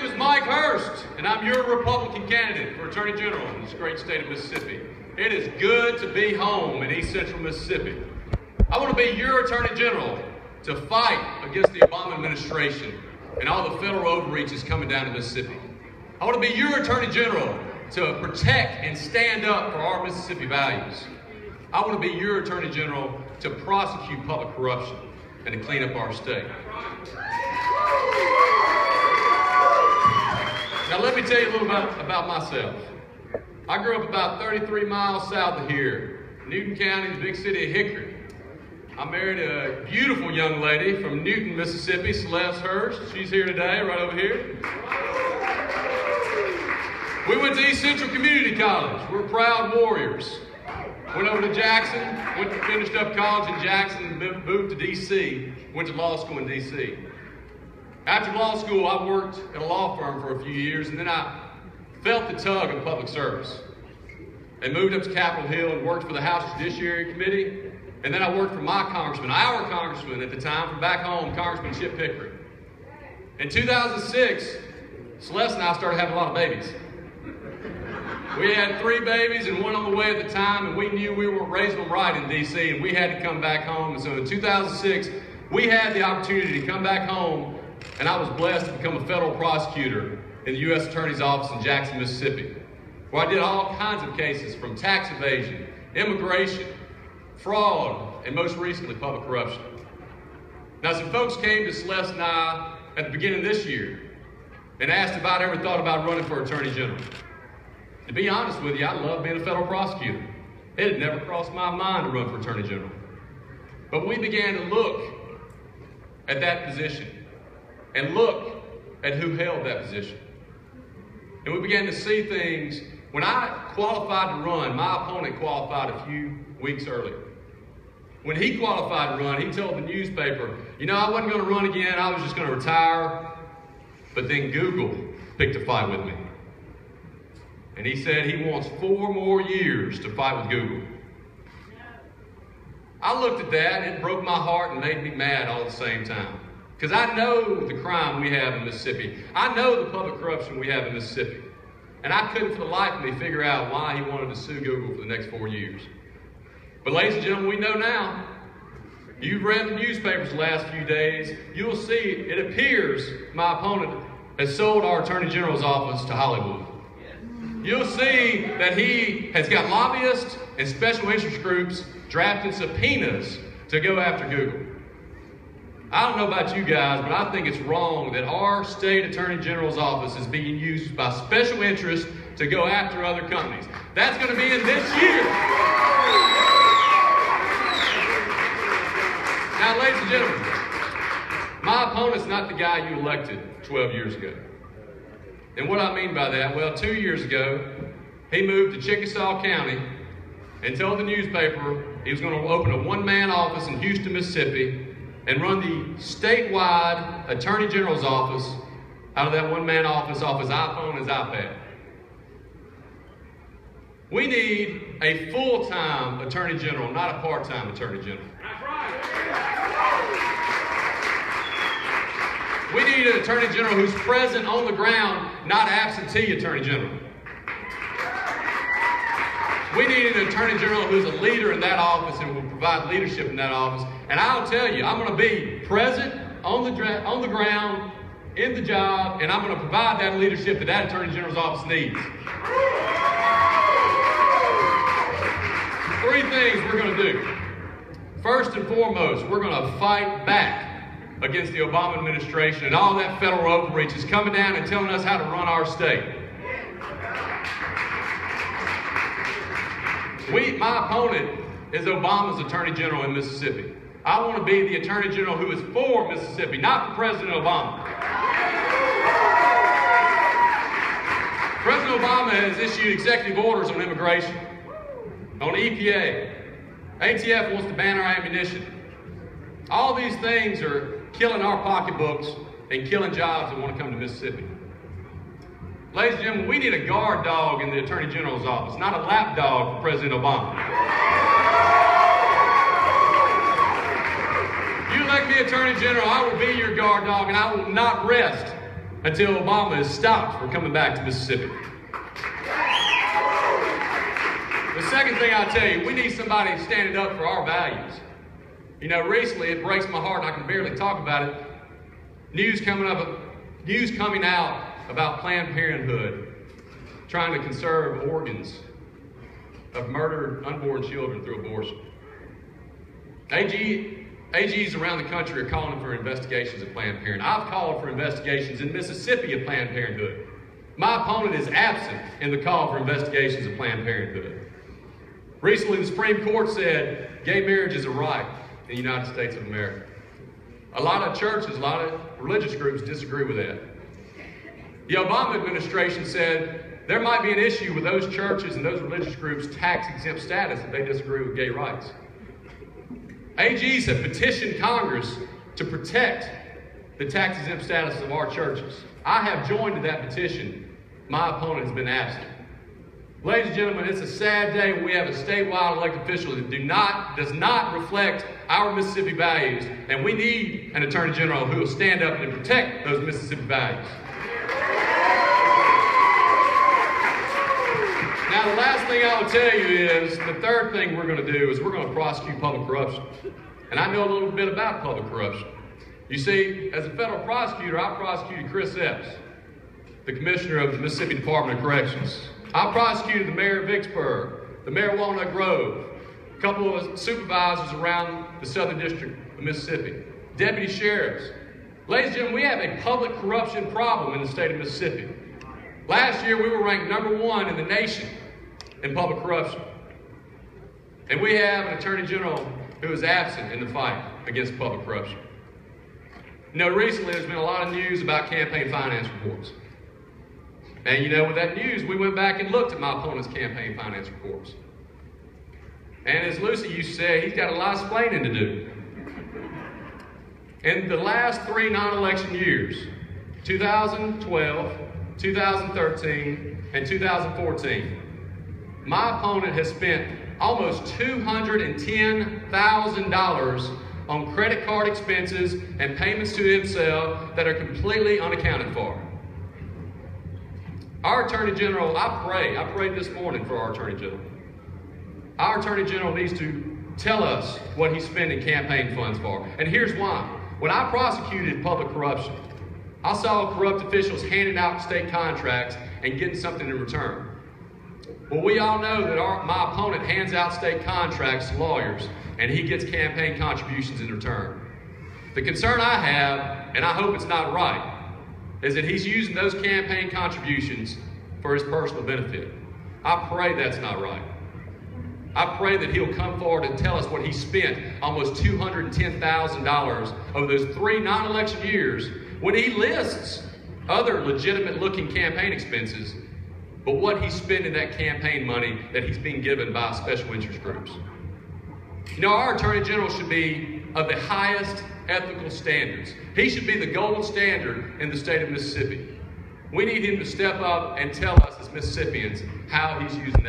name is Mike Hurst, and I'm your Republican candidate for Attorney General in this great state of Mississippi. It is good to be home in East Central Mississippi. I want to be your Attorney General to fight against the Obama administration and all the federal overreaches coming down to Mississippi. I want to be your Attorney General to protect and stand up for our Mississippi values. I want to be your Attorney General to prosecute public corruption and to clean up our state. Now let me tell you a little bit about myself. I grew up about 33 miles south of here, Newton County, the big city of Hickory. I married a beautiful young lady from Newton, Mississippi, Celeste Hurst. She's here today, right over here. We went to East Central Community College. We're proud warriors. Went over to Jackson, finished up college in Jackson, moved to D.C., went to law school in D.C. After law school, I worked at a law firm for a few years, and then I felt the tug of public service and moved up to Capitol Hill and worked for the House Judiciary Committee. And then I worked for my congressman, our congressman at the time, from back home, Congressman Chip Hickory. In 2006, Celeste and I started having a lot of babies. We had 3 babies and 1 on the way at the time, and we knew we weren't raising them right in D.C., and we had to come back home. And so in 2006, we had the opportunity to come back home, and I was blessed to become a federal prosecutor in the U.S. Attorney's Office in Jackson, Mississippi, where I did all kinds of cases from tax evasion, immigration, fraud, and most recently, public corruption. Now, some folks came to Celeste and I at the beginning of this year and asked if I'd ever thought about running for Attorney General. To be honest with you, I love being a federal prosecutor. It had never crossed my mind to run for Attorney General. But we began to look at that position and look at who held that position. And we began to see things. When I qualified to run, my opponent qualified a few weeks earlier. When he qualified to run, he told the newspaper, you know, I wasn't going to run again, I was just going to retire. But then Google picked a fight with me. And he said he wants 4 more years to fight with Google. I looked at that, and it broke my heart and made me mad all at the same time. Because I know the crime we have in Mississippi. I know the public corruption we have in Mississippi. And I couldn't for the life of me figure out why he wanted to sue Google for the next 4 years. But ladies and gentlemen, we know now. You've read the newspapers the last few days. You'll see it appears my opponent has sold our Attorney General's office to Hollywood. You'll see that he has got lobbyists and special interest groups drafting subpoenas to go after Google. I don't know about you guys, but I think it's wrong that our state Attorney General's office is being used by special interests to go after other companies. That's going to be in this year. Now, ladies and gentlemen, my opponent's not the guy you elected 12 years ago. And what I mean by that, well, 2 years ago, he moved to Chickasaw County and told the newspaper he was going to open a 1-man office in Houston, Mississippi, and run the statewide Attorney General's office out of that 1-man office off his iPhone and his iPad. We need a full-time Attorney General, not a part-time Attorney General. That's right. We need an Attorney General who's present on the ground, not absentee Attorney General. We need an Attorney General who's a leader in that office and will provide leadership in that office. And I'll tell you, I'm going to be present on the ground, in the job, and I'm going to provide that leadership that that Attorney General's office needs. 3 things we're going to do. First and foremost, we're going to fight back against the Obama administration and all that federal overreach is coming down and telling us how to run our state. My opponent is Obama's Attorney General in Mississippi. I want to be the Attorney General who is for Mississippi, not for President Obama. President Obama has issued executive orders on immigration, on EPA. ATF wants to ban our ammunition. All these things are killing our pocketbooks and killing jobs that want to come to Mississippi. Ladies and gentlemen, we need a guard dog in the Attorney General's office, not a lap dog for President Obama. If you elect me Attorney General, I will be your guard dog, and I will not rest until Obama is stopped from coming back to Mississippi. The second thing I'll tell you, we need somebody standing up for our values. You know, recently it breaks my heart and I can barely talk about it. News coming out about Planned Parenthood trying to conserve organs of murdered unborn children through abortion. AGs around the country are calling for investigations of Planned Parenthood. I've called for investigations in Mississippi of Planned Parenthood. My opponent is absent in the call for investigations of Planned Parenthood. Recently, the Supreme Court said gay marriage is a right in the United States of America. A lot of churches, a lot of religious groups disagree with that. The Obama administration said there might be an issue with those churches and those religious groups' tax-exempt status if they disagree with gay rights. AGs have petitioned Congress to protect the tax-exempt status of our churches. I have joined that petition. My opponent has been absent. Ladies and gentlemen, it's a sad day when we have a statewide elected official that does not reflect our Mississippi values, and we need an Attorney General who will stand up and protect those Mississippi values. Now, the last thing I will tell you is, the third thing we're going to do is we're going to prosecute public corruption. And I know a little bit about public corruption. You see, as a federal prosecutor, I prosecuted Chris Epps, the commissioner of the Mississippi Department of Corrections. I prosecuted the mayor of Vicksburg, the mayor of Walnut Grove, a couple of supervisors around the Southern District of Mississippi, deputy sheriffs. Ladies and gentlemen, we have a public corruption problem in the state of Mississippi. Last year, we were ranked #1 in the nation in public corruption. And we have an Attorney General who is absent in the fight against public corruption. You know, recently there's been a lot of news about campaign finance reports. And you know, with that news, we went back and looked at my opponent's campaign finance reports. And as Lucy used to say, he's got a lot of explaining to do. In the last 3 non-election years, 2012, 2013, and 2014, my opponent has spent almost $210,000 on credit card expenses and payments to himself that are completely unaccounted for. Our Attorney General, I prayed this morning for our Attorney General. Our Attorney General needs to tell us what he's spending campaign funds for. And here's why. When I prosecuted public corruption, I saw corrupt officials handing out state contracts and getting something in return. Well, we all know that my opponent hands out state contracts to lawyers, and he gets campaign contributions in return. The concern I have, and I hope it's not right, is that he's using those campaign contributions for his personal benefit. I pray that's not right. I pray that he'll come forward and tell us what he spent almost $210,000 over those 3 non-election years when he lists other legitimate-looking campaign expenses, but what he's spending that campaign money that he's being given by special interest groups. You know, our Attorney General should be of the highest ethical standards. He should be the gold standard in the state of Mississippi. We need him to step up and tell us as Mississippians how he's using that.